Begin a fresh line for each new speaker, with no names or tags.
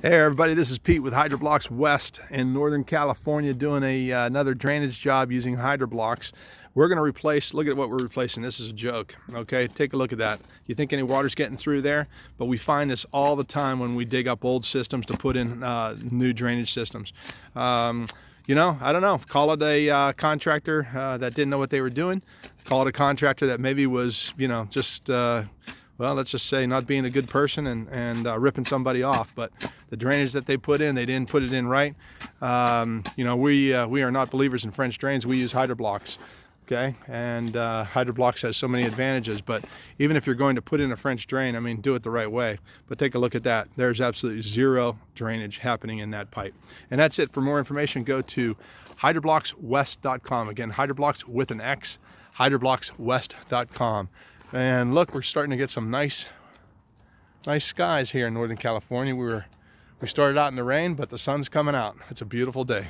Hey everybody, this is Pete with HydroBlox West in Northern California doing another drainage job using HydroBlox. We're going to replace, look at what we're replacing. This is a joke, okay? Take a look at that. You think any water's getting through there? But we find this all the time when we dig up old systems to put in new drainage systems. You know, I don't know, call it a contractor that didn't know what they were doing. Call it a contractor that maybe was, you know, just well, let's just say not being a good person and ripping somebody off. But the drainage that they put in, they didn't put it in right. You know, we are not believers in French drains. We use HydroBlox, okay? And HydroBlox has so many advantages. But even if you're going to put in a French drain, I mean, do it the right way. But take a look at that. There's absolutely zero drainage happening in that pipe. And that's it. For more information, go to hydrobloxwest.com. Again, HydroBlox with an X, hydrobloxwest.com. And look, we're starting to get some nice skies here in Northern California. We started out in the rain, but the sun's coming out. It's a beautiful day.